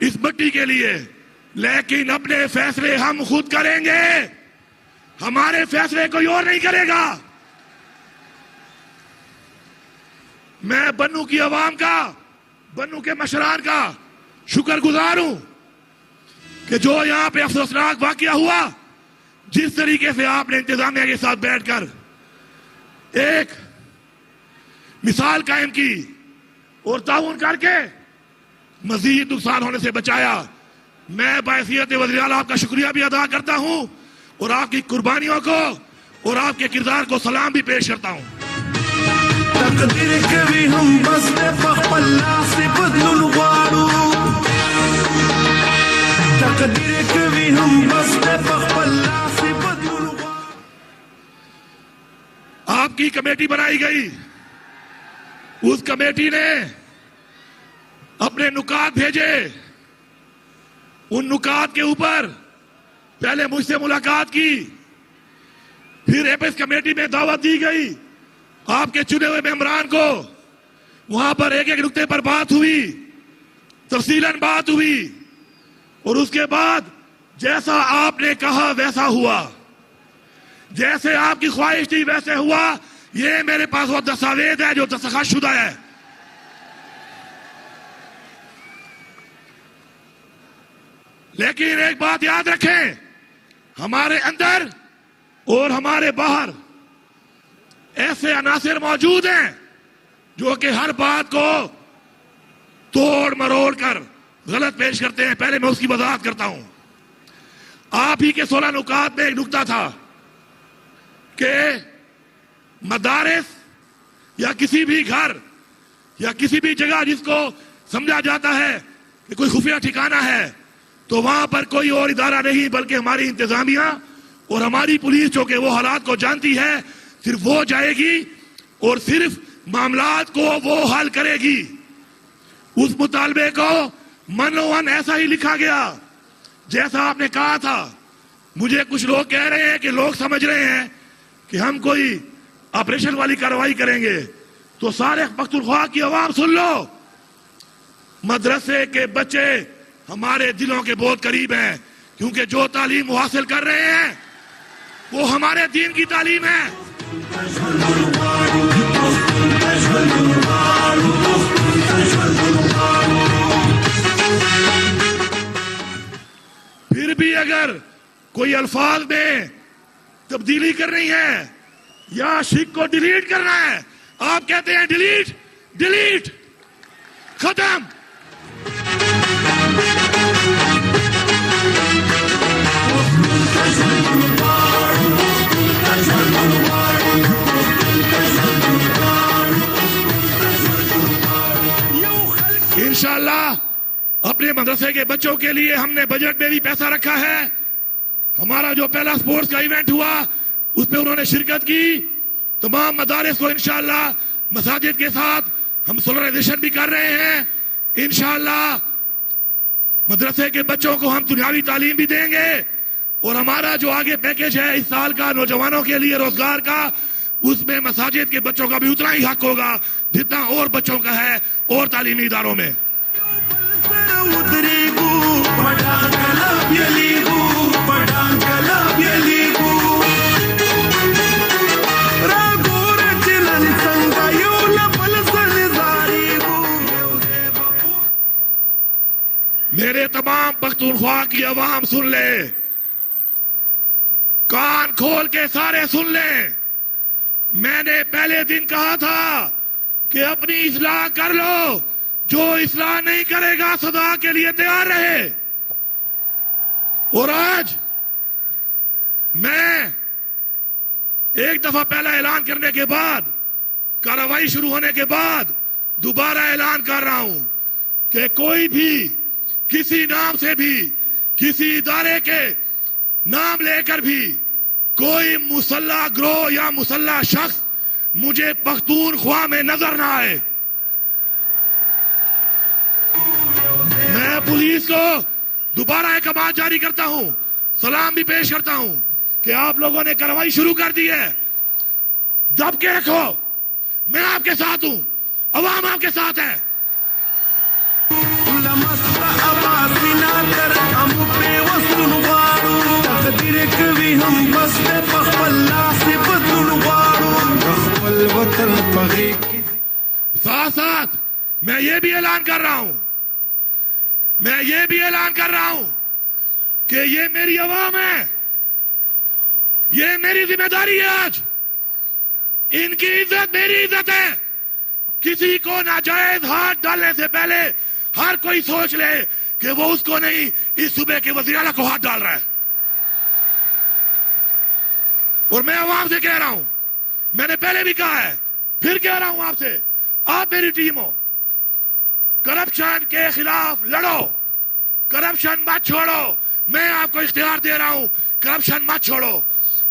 اس مٹی کے لیے، لیکن اپنے فیصلے ہم خود کریں گے، ہمارے فیصلے کوئی اور نہیں کرے گا۔ میں بنو کی عوام کا، بنو کے مشران کا شکر گزار ہوں کہ جو یہاں پہ افسوسناک واقعہ ہوا، جس طریقے سے آپ نے انتظامیہ کے ساتھ بیٹھ کر ایک مثال قائم کی اور تعاون کر کے مزید نقصان ہونے سے بچایا۔ میں بحیثیت وزیر اعلیٰ آپ کا شکریہ بھی ادا کرتا ہوں اور آپ کی قربانیوں کو اور آپ کے کردار کو سلام بھی پیش کرتا ہوں۔ تقدیر کوي هم بس په خپل لاس بدلون غواړو، تقدیر کوي هم بس په خپل لاس بدلون غواړو۔ آپ کی کمیٹی بنائی گئی، اس کمیٹی نے اپنے نکات بھیجے، ان نکات کے اوپر پہلے مجھ سے ملاقات کی، پھر ایپس کمیٹی میں دعوت دی گئی، آپ کے چنے ہوئے ممبران کو وہاں پر ایک ایک نقطے پر بات ہوئی، تفصیلاً بات ہوئی، اور اس کے بعد جیسا آپ نے کہا ویسا ہوا، جیسے آپ کی خواہش تھی ویسے ہوا۔ یہ میرے پاس وہ دستاویز ہے جو دستخط شدہ ہے۔ لیکن ایک بات یاد رکھیں، ہمارے اندر اور ہمارے باہر ایسے عناصر موجود ہیں جو کہ ہر بات کو توڑ مروڑ کر غلط پیش کرتے ہیں۔ پہلے میں اس کی وضاحت کرتا ہوں۔ آپ ہی کے 16 نکات میں ایک نکتہ تھا کہ مدارس یا کسی بھی گھر یا کسی بھی جگہ جس کو سمجھا جاتا ہے کہ کوئی خفیہ ٹھکانہ ہے، تو وہاں پر کوئی اور ادارہ نہیں بلکہ ہماری انتظامیہ اور ہماری پولیس جو کہ وہ حالات کو جانتی ہے، صرف وہ جائے گی اور صرف معاملات کو وہ حل کرے گی۔ اس مطالبے کو منوان ایسا ہی لکھا گیا جیسا آپ نے کہا تھا۔ مجھے کچھ لوگ کہہ رہے ہیں کہ لوگ سمجھ رہے ہیں کہ ہم کوئی آپریشن والی کارروائی کریں گے، تو سارے پختونخوا کی عوام سن لو، مدرسے کے بچے ہمارے دلوں کے بہت قریب ہیں، کیونکہ جو تعلیم وہ حاصل کر رہے ہیں وہ ہمارے دین کی تعلیم ہے۔ پھر بھی اگر کوئی الفاظ میں تبدیلی کرنی ہے یا شک کو ڈیلیٹ کرنا ہے، آپ کہتے ہیں ڈیلیٹ ڈیلیٹ، ختم۔ انشاءاللہ اپنے مدرسے کے بچوں کے لیے ہم نے بجٹ میں بھی پیسہ رکھا ہے۔ ہمارا جو پہلا سپورٹس کا ایونٹ ہوا اس پہ انہوں نے شرکت کی۔ تمام مدارس کو انشاءاللہ مساجد کے ساتھ ہم سولرائزیشن بھی کر رہے ہیں۔ انشاءاللہ مدرسے کے بچوں کو ہم دنیاوی تعلیم بھی دیں گے، اور ہمارا جو آگے پیکج ہے اس سال کا نوجوانوں کے لیے روزگار کا، اس میں مساجد کے بچوں کا بھی اتنا ہی حق ہوگا جتنا اور بچوں کا ہے اور تعلیمی اداروں میں۔ میرے تمام پختونخوا کی عوام سن لے، کان کھول کے سارے سن لیں۔ میں نے پہلے دن کہا تھا کہ اپنی اصلاح کر لو، جو اصلاح نہیں کرے گا سزا کے لیے تیار رہے۔ اور آج میں ایک دفعہ پہلا اعلان کرنے کے بعد، کارروائی شروع ہونے کے بعد دوبارہ اعلان کر رہا ہوں کہ کوئی بھی کسی نام سے بھی، کسی ادارے کے نام لے کر بھی کوئی مسلح گروہ یا مسلح شخص مجھے پختونخوا میں نظر نہ آئے۔ میں پولیس کو دوبارہ احکامات جاری کرتا ہوں، سلام بھی پیش کرتا ہوں کہ آپ لوگوں نے کارروائی شروع کر دی ہے، دب کے رکھو، میں آپ کے ساتھ ہوں، عوام آپ کے ساتھ ہے۔ کوي هم بس په خپل لاس بدلون غواړو د خپل وطن په غېږ کې ساتھ ساتھ میں یہ بھی اعلان کر رہا ہوں کہ یہ میری عوام ہے, یہ میری ذمہ داری ہے. آج ان کی عزت میری عزت ہے. کسی کو ناجائز ہاتھ ڈالنے سے پہلے ہر کوئی سوچ لے کہ وہ اس کو نہیں, اس صوبے کے وزیر اعلیٰ کو ہاتھ ڈال رہا ہے. اور میں عوام سے کہہ رہا ہوں, میں نے پہلے بھی کہا ہے, پھر کہہ رہا ہوں آپ سے, آپ میری ٹیم ہو, کرپشن کے خلاف لڑو, کرپشن مت چھوڑو. میں آپ کو اختیار دے رہا ہوں, کرپشن مت چھوڑو.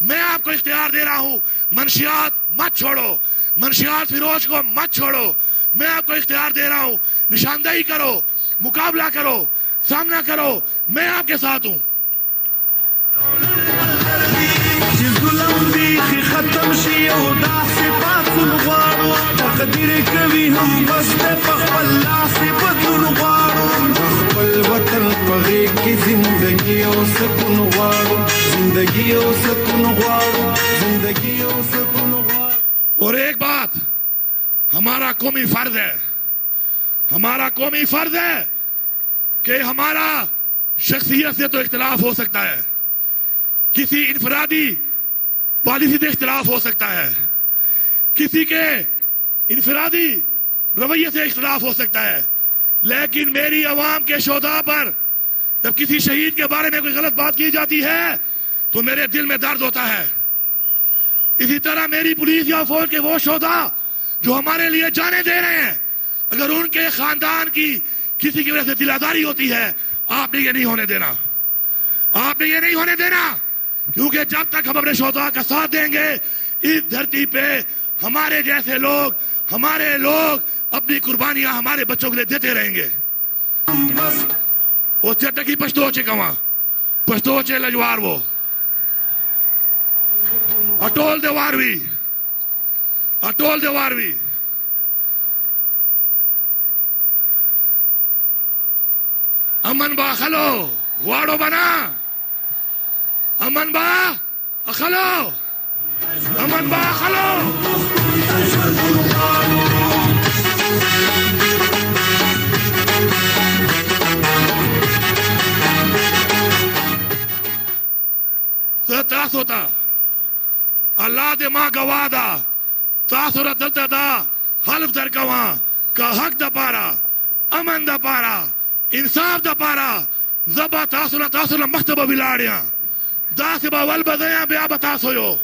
میں آپ کو اختیار دے رہا ہوں, منشیات مت چھوڑو, منشیات فروش کو مت چھوڑو. میں آپ کو اختیار دے رہا ہوں, نشاندہی کرو, مقابلہ کرو, سامنا کرو. میں آپ کے ساتھ ہوں. چې ظلم بیخي ختم شي او داسې پاڅون غواړو تقدیر کوي هم بس دی په خپل لاس بدلون غواړو د خپل وطن په غېږ کې زندګي او سکون غواړو زندګي او سکون غواړو زندګي او سکون غواړو. اور ایک بات, ہمارا قومی فرض ہے کہ ہمارا شخصیت سے تو اختلاف ہو سکتا ہے, کسی انفرادی پالیسی سے اختلاف ہو سکتا ہے, کسی کے انفرادی رویے سے اختلاف ہو سکتا ہے, لیکن میری عوام کے شہداء پر جب کسی شہید کے بارے میں کوئی غلط بات کی جاتی ہے تو میرے دل میں درد ہوتا ہے. اسی طرح میری پولیس یا فوج کے وہ شہداء جو ہمارے لیے جانیں دے رہے ہیں, اگر ان کے خاندان کی کسی کی وجہ سے دل آزاری ہوتی ہے, آپ نے یہ نہیں ہونے دینا, آپ نے یہ نہیں ہونے دینا. کیونکہ جب تک ہم اپنے شہداء کا ساتھ دیں گے, اس دھرتی پہ ہمارے جیسے لوگ اپنی قربانیاں ہمارے بچوں کے لیے دیتے رہیں گے. وہ چٹکی پشتو چے کواں پشتو چے لجوار وہ اٹول دیواروی امن با خلو غواړو بنا, امن با خلو تاسو ته الله دې ما گواه ده, تاسو را دلته دا حلف درکوم که حق د پاره, امن د پاره, انصاف د پاره زبا تاسو له مخته به ولاړ یم, داسې به ول به زه یم, بیا به تاسو یو.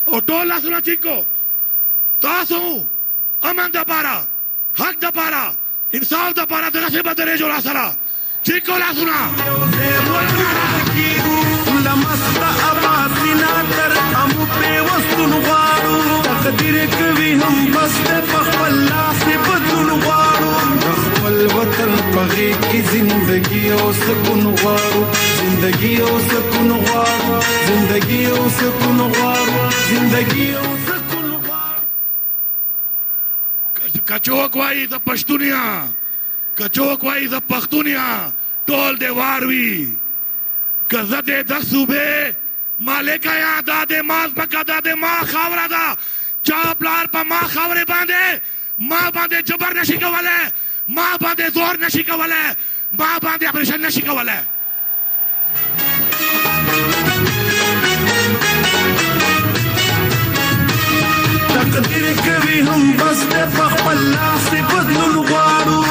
او ټول لاسونه ټیټ کو, تاسو امن د پاره, حق د پاره, انصاف د پاره دغسې به درېږو را سره. ټیټ کو لاسونه. لمسته اباسینا تر امو پیوستون غواړو تقدیر کوي هم بس دی په خپل لاس بدلون غواړو د خپل وطن په غېږ کې زندګي او سکون غواړو زندګي او سکون غواړو زندګي او سکون غواړو زندګي او سکون غواړو. کچوک وایي د پښتونیا, کچوک وایي د پښتونیا, ټول دی واروي که زه دې د صوبې مالکه یم, دا د ما ځمکه ده, د ما خاوره ده. چا پلار په ما خاورې باندې ما باندې جبر نشي کولی, ما باندې زور نشي کولی, ما باندې اپریشن نشي کولی. تقدیر کوي هم بس دی په خپل لاس بدلون غواړو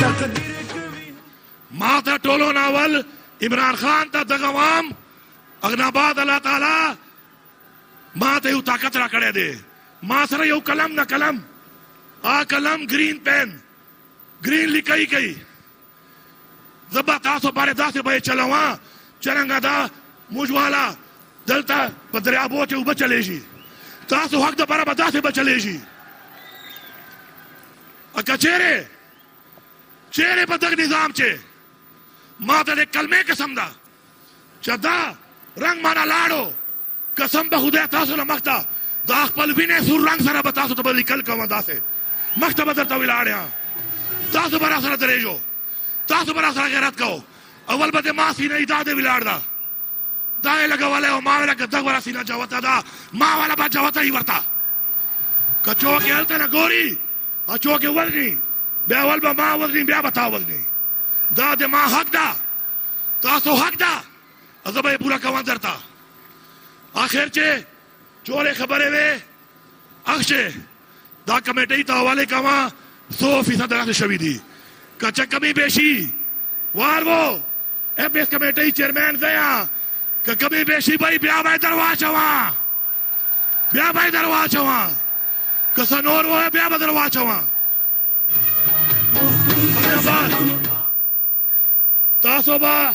تقدیر ما ته ټولو ناول عمران خان ته دغه وام اغناباد الله تعالی ما ته یو طاقت را کړی دی. ما سره یو قلم نه قلم, آ قلم گرین پین, گرین لیکای کوي. زه به تاسو باندې داسې به یې چلوم څرنګه دا موږ والا دلته په دریابو کې اوبه چلیږي, تاسو حق دپاره به داسې به چلیږي. که چیرې په دغه نظام چې ما ته د کلمې قسم ده چې دا رنګ مانا لاړو, قسم به خدای تاسو له مخته دا خپل وینې سور رنګ سره به تاسو ته به لیکل کوم, داسې مخته به درته ولاړ یم, تاسو به را سره درېږو, تاسو به را سره غیرت کوو, اول بده ما سینه داده ولاړ دا دا لګواله او ما ولا کته ورا سینه چاوتا دا ما ولا با چاوتا ای ورتا کچو کې هلته نه ګوري اچو کې ورني بیا ول به ما ورني بیا بتا ورني دا د ما حق دا تاسو حق دا ازبه پورا کوم درتا اخر چې چوره خبره وې اخشه دا کمیټې ته حواله کما 100% راځي شوې دي کچا کمی بیشی وارو M P S committee chairman زیا کہ کمی بیشی بھائی بیا بھائی درواز چوا بیا بھائی درواز چوا کسا نور وہ ہے بیا بھائی درواز چوا تاسو با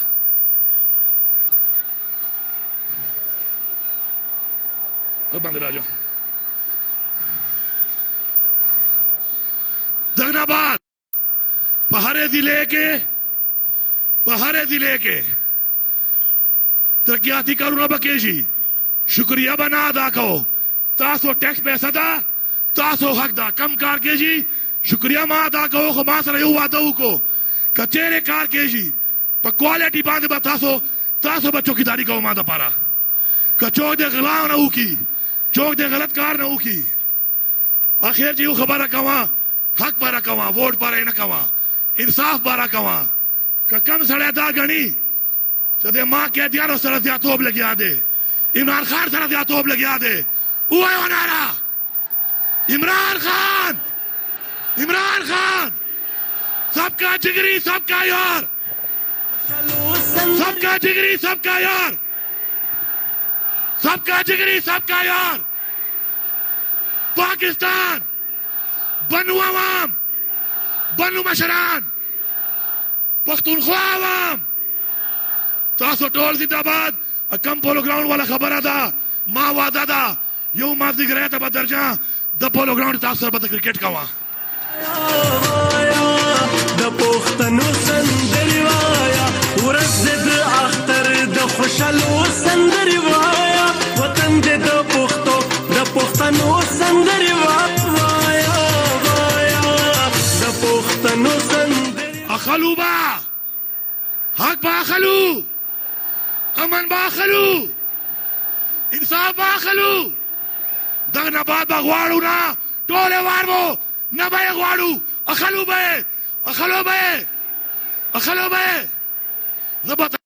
بند راجو دغنا بات پہارے ضلع کے ترقیاتی کارونه بکیجی شکریہ بنا ادا کو تاسو ٹیکس پیسہ دا تاسو حق دا کم کار کیجی شکریہ ما ادا کو خو ما سره یو وعده وکړو کچېره کار کیجی په کوالټي باندې به تاسو به چوکیداری کوو ما د پاره که چوک د غلا نه وکړي چوک د غلط کار نه وکړي اخر چې یو خبره کوه حق پاره کوه ووټ پاره نه کوه انصاف پاره کوه که کم سړی دا ګڼي چې د ما قیدیانو سره زیاتوب لګیا دی عمران خان سره زیاتوب لګیا دی ووایو ناره عمران خان سب کا جگری سب کا یار سب کا جگری سب کا یار سب کا جگری سب کا یار پاکستان بنو عوام بنو مشران پختونخوا عوام تاسو ټول زنده باد کم پولو گراؤنڈ والا خبره ده ما وعده ده یو مازدیګری ته به درځم د پولو گراؤنڈ تاسو سره به کرکټ کوم د پښتنو سندرې وایا ورځ د اختر د خوشالو سندرې وایا وطن دې د پښتنو سندرې وایا د پښتنو سندرې اخلو با حق با اخلو امن با اخلو انصاف با اخلو دغه بعد با غواړو نه ټول وارو نه به غواړو اخلو به زبط